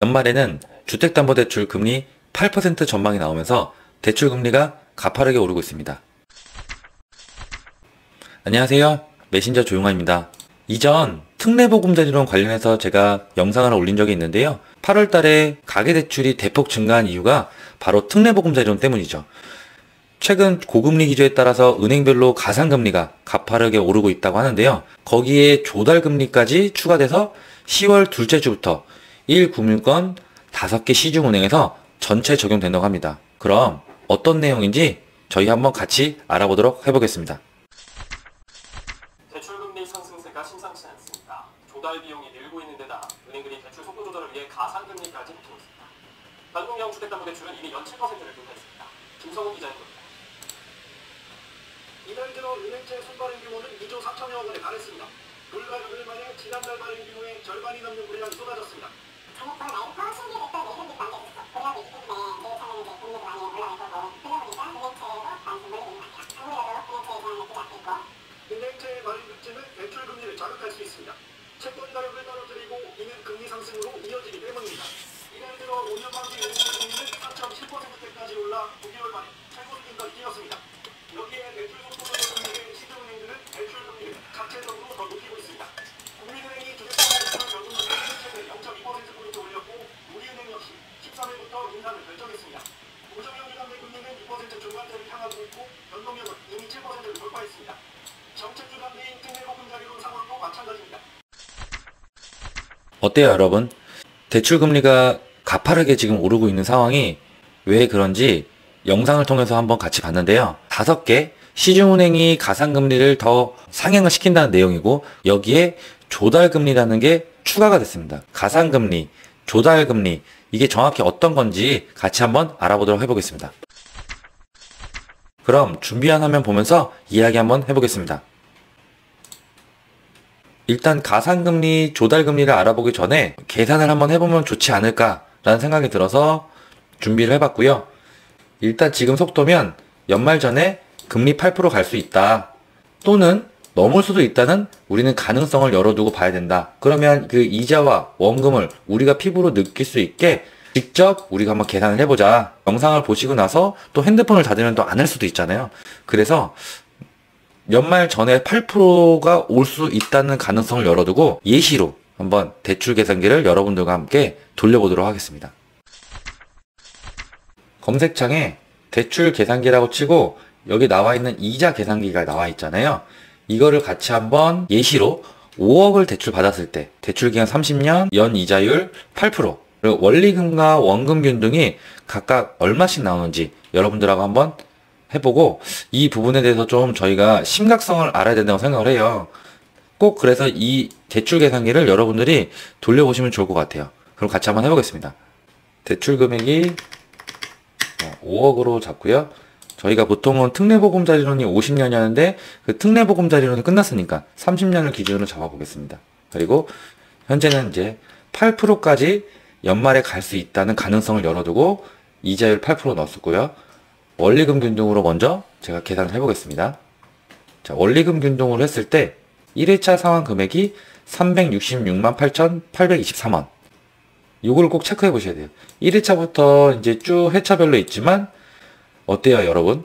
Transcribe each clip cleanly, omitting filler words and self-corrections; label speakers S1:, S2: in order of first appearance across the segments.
S1: 연말에는 주택담보대출 금리 8% 전망이 나오면서 대출 금리가 가파르게 오르고 있습니다. 안녕하세요. 메신저 조용화입니다. 이전 특례보금자리론 관련해서 제가 영상을 올린 적이 있는데요. 8월 달에 가계대출이 대폭 증가한 이유가 바로 특례보금자리론 때문이죠. 최근 고금리 기조에 따라서 은행별로 가산금리가 가파르게 오르고 있다고 하는데요. 거기에 조달금리까지 추가돼서 10월 둘째 주부터 1금융권 5개 시중은행에서 전체 적용된다고 합니다. 그럼 어떤 내용인지 저희 한번 같이 알아보도록 해보겠습니다.
S2: 대출금리 상승세가 심상치 않습니다. 조달 비용이 늘고 있는 데다 은행들이 대출 속도 조절을 위해 가산금리까지 높이고 있습니다. 단독형 주택담보대출은 이미 연 7%를 돌파했습니다. 김성훈 기자의 보도입니다.
S3: 이달 들어 은행채 손발행 규모는 2조 4천여억 원에 달했습니다. 불가격을 만에 지난달 발행 규모의 절반이 넘는 물량이 쏟아졌습니다.
S4: 작년보다 더 신기했던 예금비 단계에서 고려비 기준에 제일 처음에 금리도 많이 올라갈 거고 그러다 보니까 은행채에도 많이 몰리는 것 같아요. 아무래도 은행채에 대한 매출이 있고
S3: 은행채의 발행 급증은 대출 금리를 자극할 수 있습니다. 채권 가격을 떨어뜨리고 이는 금리 상승으로 이어지기 때문입니다. 이달 들어 5년 만기 은행채 금리는 4.7%대까지 올라 9개월 만에 최고 수준까지 뛰었습니다. 여기에 대출 속도 조절을 위해 시중은행들은 대출 금리를 자체적으로 더 높이고 있습니다. 국민은행이 주택담보대출 적용률을 최대 0.2%포인트 올렸고 우리은행 역시 13일부터 인상을 결정했습니다. 우정형 기관의 금리는 2% 중반대를 향하고 있고 변동력은 이미 7%를 돌파했습니다. 정책 주담대인 특례보금자리론 상황도 마찬가지입니다.
S1: 어때요, 여러분? 대출 금리가 가파르게 지금 오르고 있는 상황이 왜 그런지 영상을 통해서 한번 같이 봤는데요. 5개 시중은행이 가산금리를 더 상향을 시킨다는 내용이고 여기에 조달금리라는 게 추가가 됐습니다. 가산금리, 조달금리 이게 정확히 어떤 건지 같이 한번 알아보도록 해보겠습니다. 그럼 준비한 화면 보면서 이야기 한번 해보겠습니다. 일단 가산금리, 조달금리를 알아보기 전에 계산을 한번 해보면 좋지 않을까라는 생각이 들어서 준비를 해봤고요. 일단 지금 속도면 연말 전에 금리 8% 갈 수 있다. 또는 넘을 수도 있다는 우리는 가능성을 열어두고 봐야 된다. 그러면 그 이자와 원금을 우리가 피부로 느낄 수 있게 직접 우리가 한번 계산을 해보자. 영상을 보시고 나서 또 핸드폰을 닫으면 또 안 할 수도 있잖아요. 그래서 연말 전에 8%가 올 수 있다는 가능성을 열어두고 예시로 한번 대출 계산기를 여러분들과 함께 돌려보도록 하겠습니다. 검색창에 대출 계산기라고 치고 여기 나와 있는 이자 계산기가 나와 있잖아요. 이거를 같이 한번 예시로 5억을 대출 받았을 때 대출 기간 30년 연 이자율 8% 그리고 원리금과 원금 균등이 각각 얼마씩 나오는지 여러분들하고 한번 해보고 이 부분에 대해서 좀 저희가 심각성을 알아야 된다고 생각을 해요. 꼭 그래서 이 대출 계산기를 여러분들이 돌려보시면 좋을 것 같아요. 그럼 같이 한번 해보겠습니다. 대출 금액이 5억으로 잡고요. 저희가 보통은 특례보금자리론이 50년이었는데 그 특례보금자리론이 끝났으니까 30년을 기준으로 잡아보겠습니다. 그리고 현재는 이제 8%까지 연말에 갈 수 있다는 가능성을 열어두고 이자율 8% 넣었고요. 원리금 균등으로 먼저 제가 계산을 해보겠습니다. 자, 원리금 균등으로 했을 때 1회차 상환 금액이 366만 8,823원. 요걸 꼭 체크해 보셔야 돼요. 1회차부터 이제 쭉 회차별로 있지만 어때요, 여러분?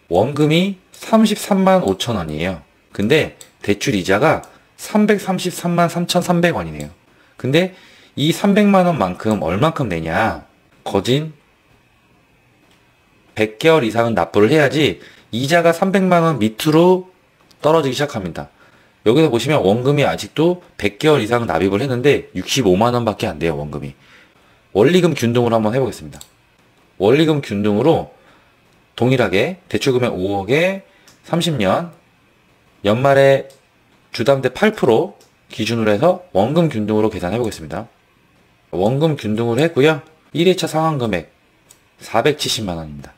S1: 원금이 33만 5천 원이에요. 근데 대출 이자가 333만 3,300원이네요. 근데 이 300만 원만큼 얼만큼 내냐? 거진 100개월 이상은 납부를 해야지 이자가 300만 원 밑으로 떨어지기 시작합니다. 여기서 보시면 원금이 아직도 100개월 이상 납입을 했는데 65만 원밖에 안 돼요, 원금이. 원리금 균등으로 한번 해보겠습니다. 원리금 균등으로 동일하게 대출금액 5억에 30년 연말에 주담대 8% 기준으로 해서 원금 균등으로 계산해 보겠습니다. 원금 균등으로 했고요. 1회차 상환금액 470만 원입니다.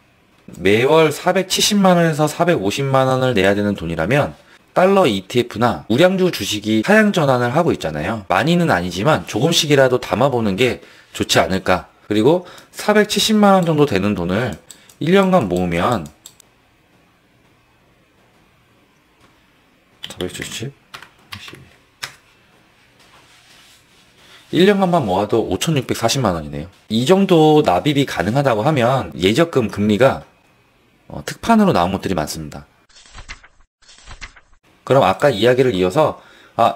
S1: 매월 470만 원에서 450만 원을 내야 되는 돈이라면 달러 ETF나 우량주 주식이 하향 전환을 하고 있잖아요. 많이는 아니지만 조금씩이라도 담아보는 게 좋지 않을까. 그리고 470만 원 정도 되는 돈을 1년간 모으면 470 1년간만 모아도 5,640만 원이네요. 이 정도 납입이 가능하다고 하면 예적금 금리가 특판으로 나온 것들이 많습니다. 그럼 아까 이야기를 이어서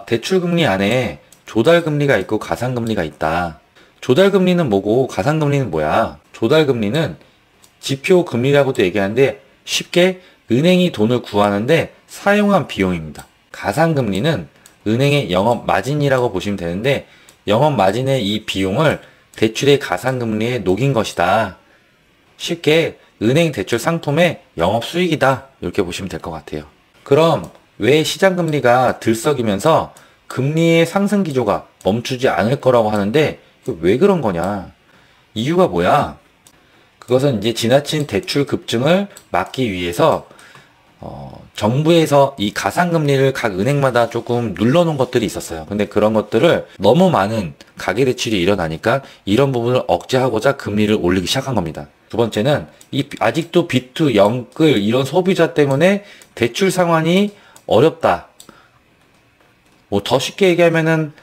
S1: 대출금리 안에 조달금리가 있고 가산금리가 있다. 조달금리는 뭐고 가산금리는 뭐야? 조달금리는 지표금리라고도 얘기하는데 쉽게 은행이 돈을 구하는데 사용한 비용입니다. 가산금리는 은행의 영업마진이라고 보시면 되는데 영업마진의 이 비용을 대출의 가산금리에 녹인 것이다. 쉽게 은행 대출 상품의 영업수익이다. 이렇게 보시면 될 것 같아요. 그럼 왜 시장금리가 들썩이면서 금리의 상승 기조가 멈추지 않을 거라고 하는데 왜 그런 거냐? 이유가 뭐야? 그것은 이제 지나친 대출 급증을 막기 위해서 정부에서 이 가산금리를 각 은행마다 조금 눌러놓은 것들이 있었어요. 근데 그런 것들을 너무 많은 가계대출이 일어나니까 이런 부분을 억제하고자 금리를 올리기 시작한 겁니다. 두 번째는 아직도 B2 영끌 이런 소비자 때문에 대출 상환이 어렵다. 뭐 더 쉽게 얘기하면은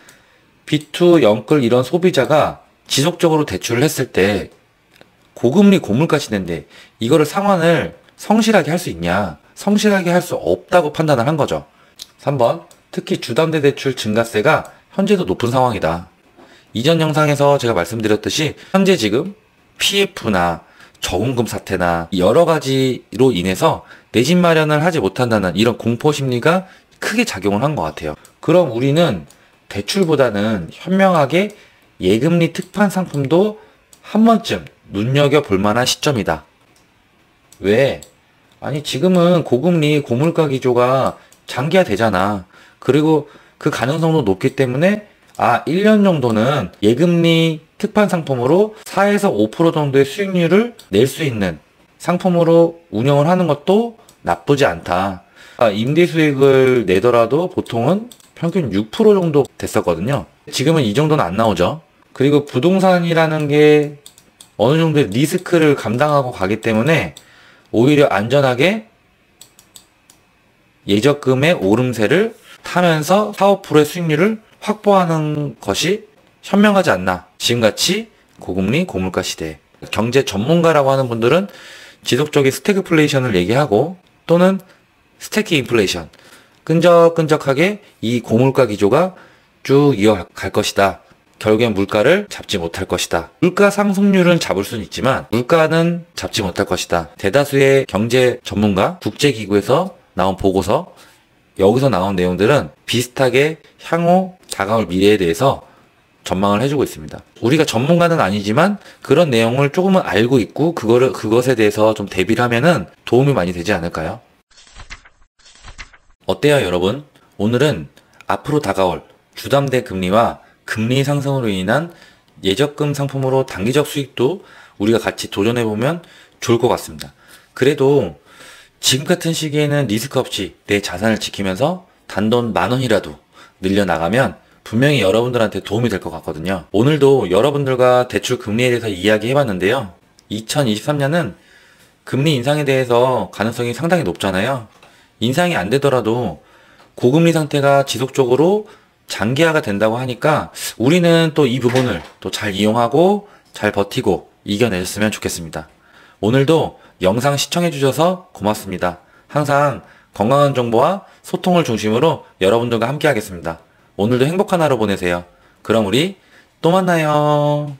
S1: B2 영끌 이런 소비자가 지속적으로 대출을 했을 때 고금리 고물가 시대인데 이거를 상환을 성실하게 할 수 있냐? 성실하게 할 수 없다고 판단을 한 거죠. 3번, 특히 주담대 대출 증가세가 현재도 높은 상황이다. 이전 영상에서 제가 말씀드렸듯이 현재 지금 PF나 저금금 사태나 여러 가지로 인해서 내 집 마련을 하지 못한다는 이런 공포 심리가 크게 작용을 한 것 같아요. 그럼 우리는 대출보다는 현명하게 예금리 특판 상품도 한 번쯤 눈여겨볼 만한 시점이다. 왜? 아니 지금은 고금리 고물가 기조가 장기화 되잖아. 그리고 그 가능성도 높기 때문에 1년 정도는 예금리 특판 상품으로 4에서 5% 정도의 수익률을 낼 수 있는 상품으로 운영을 하는 것도 나쁘지 않다. 임대 수익을 내더라도 보통은 평균 6% 정도 됐었거든요. 지금은 이 정도는 안 나오죠. 그리고 부동산이라는 게 어느 정도의 리스크를 감당하고 가기 때문에 오히려 안전하게 예적금의 오름세를 타면서 4, 5%의 수익률을 확보하는 것이 현명하지 않나. 지금같이 고금리 고물가 시대에 경제 전문가라고 하는 분들은 지속적인 스태그플레이션을 얘기하고 또는 스태키 인플레이션 끈적끈적하게 이 고물가 기조가 쭉 이어갈 것이다. 결국엔 물가를 잡지 못할 것이다. 물가 상승률은 잡을 수는 있지만 물가는 잡지 못할 것이다. 대다수의 경제 전문가, 국제기구에서 나온 보고서, 여기서 나온 내용들은 비슷하게 향후 다가올 미래에 대해서 전망을 해주고 있습니다. 우리가 전문가는 아니지만 그런 내용을 조금은 알고 있고 그것에 대해서 좀 대비를 하면은 도움이 많이 되지 않을까요? 어때요, 여러분? 오늘은 앞으로 다가올 주담대 금리와 금리 상승으로 인한 예적금 상품으로 단기적 수익도 우리가 같이 도전해보면 좋을 것 같습니다. 그래도 지금 같은 시기에는 리스크 없이 내 자산을 지키면서 단돈 10,000원이라도 늘려나가면 분명히 여러분들한테 도움이 될 것 같거든요. 오늘도 여러분들과 대출 금리에 대해서 이야기해봤는데요. 2023년은 금리 인상에 대해서 가능성이 상당히 높잖아요. 인상이 안 되더라도 고금리 상태가 지속적으로 장기화가 된다고 하니까 우리는 또 이 부분을 또 잘 이용하고 잘 버티고 이겨내셨으면 좋겠습니다. 오늘도 영상 시청해주셔서 고맙습니다. 항상 건강한 정보와 소통을 중심으로 여러분들과 함께 하겠습니다. 오늘도 행복한 하루 보내세요. 그럼 우리 또 만나요.